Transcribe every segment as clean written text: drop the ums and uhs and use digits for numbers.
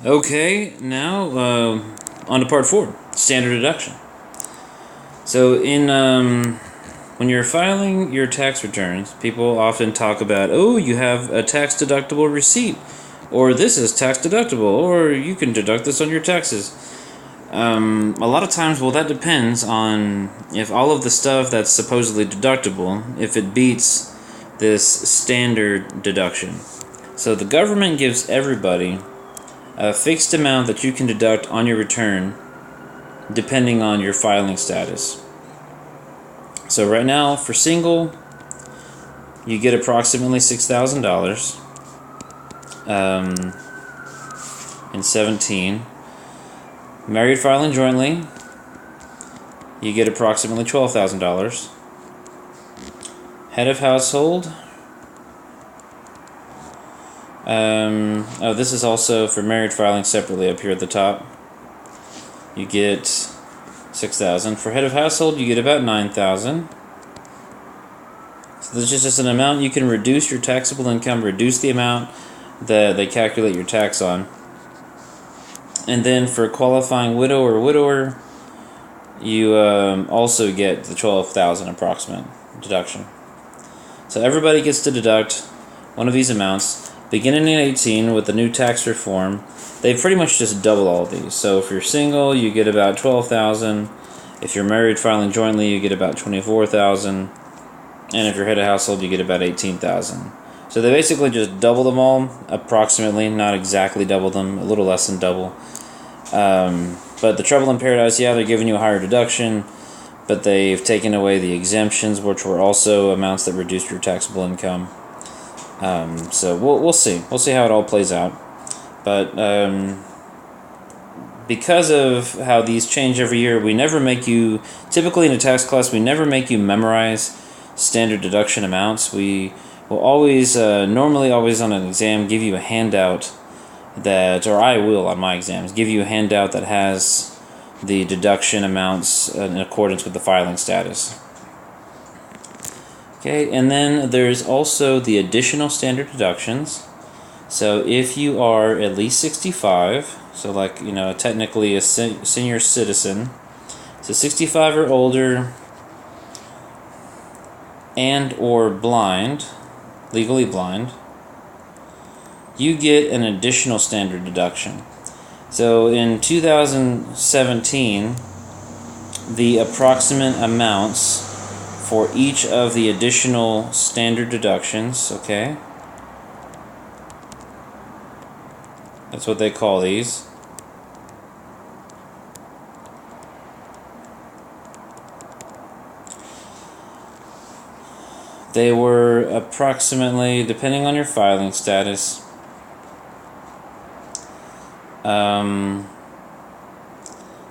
Okay, now on to part 4, standard deduction. So when you're filing your tax returns, people often talk about, oh, you have a tax deductible receipt, or this is tax deductible, or you can deduct this on your taxes. A lot of times, well, that depends on if all of the stuff that's supposedly deductible, if it beats this standard deduction. So the government gives everybody a fixed amount that you can deduct on your return depending on your filing status. So right now, for single, you get approximately $6,000 in 17. Married filing jointly, you get approximately $12,000. Head of household, this is also for married filing separately up here at the top. You get $6,000. For head of household, you get about $9,000. So this is just an amount you can reduce your taxable income, reduce the amount that they calculate your tax on. And then for qualifying widow or widower, you also get the $12,000 approximate deduction. So everybody gets to deduct one of these amounts. Beginning in 18 with the new tax reform, they pretty much just double all of these. So if you're single, you get about $12,000. If you're married filing jointly, you get about $24,000. And if you're head of household, you get about $18,000. So they basically just double them all, approximately, not exactly double them, a little less than double. But the trouble in paradise, yeah, they're giving you a higher deduction, but they've taken away the exemptions, which were also amounts that reduced your taxable income. So we'll see. We'll see how it all plays out. But because of how these change every year, we never make you, typically in a tax class, we never make you memorize standard deduction amounts. We will always, normally always on an exam, give you a handout that, or I will on my exams, give you a handout that has the deduction amounts in accordance with the filing status. Okay, and then there's also the additional standard deductions. So if you are at least 65, so like, technically a senior citizen, so 65 or older, and or blind, legally blind, you get an additional standard deduction. So in 2017, the approximate amounts for each of the additional standard deductions, okay? That's what they call these. They were approximately, depending on your filing status,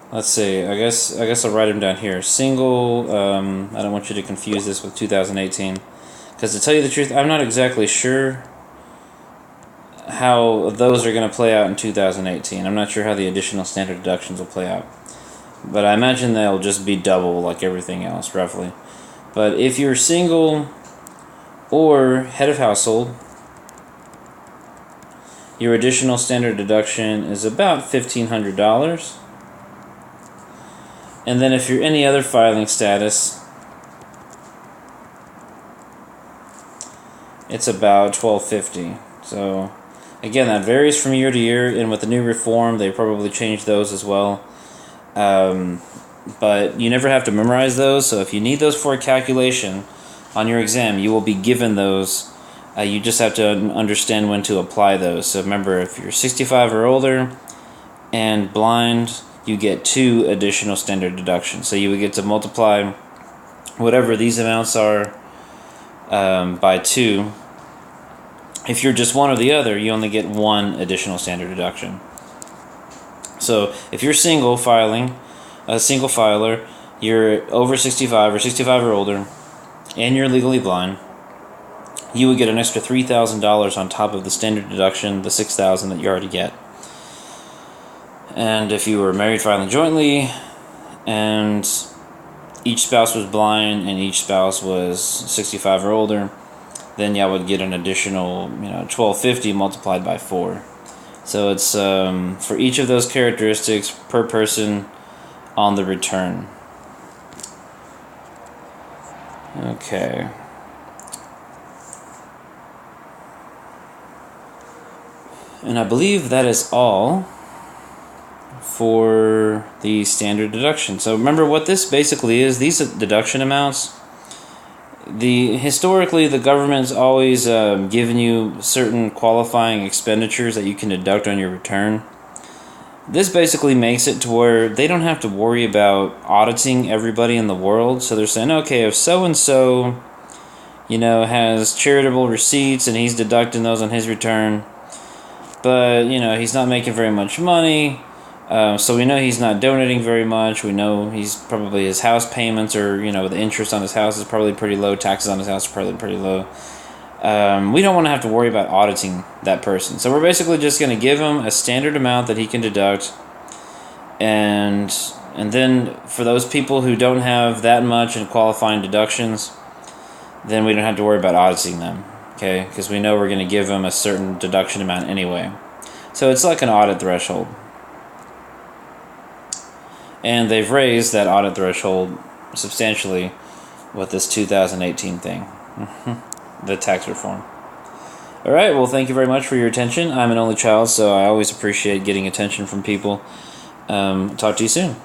let's see, I guess I'll write them down here. Single, I don't want you to confuse this with 2018, because to tell you the truth, I'm not exactly sure how those are going to play out in 2018. I'm not sure how the additional standard deductions will play out, but I imagine they'll just be double like everything else, roughly. But if you're single or head of household, your additional standard deduction is about $1,500. And then if you're any other filing status, it's about $1,250. So again, that varies from year to year, and with the new reform, they probably changed those as well. But you never have to memorize those, so if you need those for a calculation on your exam, you will be given those. You just have to understand when to apply those. So remember, if you're 65 or older and blind, you get 2 additional standard deductions. So you would get to multiply whatever these amounts are by 2. If you're just one or the other, you only get 1 additional standard deduction. So if you're single filing, a single filer, you're over 65 or 65 or older, and you're legally blind, you would get an extra $3,000 on top of the standard deduction, the $6,000 that you already get. And if you were married filing jointly, and each spouse was blind and each spouse was 65 or older, then y'all would get an additional, $1,250 multiplied by 4. So it's for each of those characteristics per person on the return. Okay. And I believe that is all for the standard deduction. So remember what this basically is. These deduction amounts, historically the government's always given you certain qualifying expenditures that you can deduct on your return. This basically makes it to where they don't have to worry about auditing everybody in the world. So they're saying, okay, if so-and-so, has charitable receipts and he's deducting those on his return, but, he's not making very much money, so we know he's not donating very much. We know he's probably, his house payments or, the interest on his house is probably pretty low. Taxes on his house are probably pretty low. We don't want to have to worry about auditing that person. So we're basically just going to give him a standard amount that he can deduct. And then for those people who don't have that much in qualifying deductions, then we don't have to worry about auditing them. Okay, because we know we're going to give them a certain deduction amount anyway. So it's like an audit threshold. And they've raised that audit threshold substantially with this 2018 thing. The tax reform. Alright, well, thank you very much for your attention. I'm an only child, so I always appreciate getting attention from people. Talk to you soon.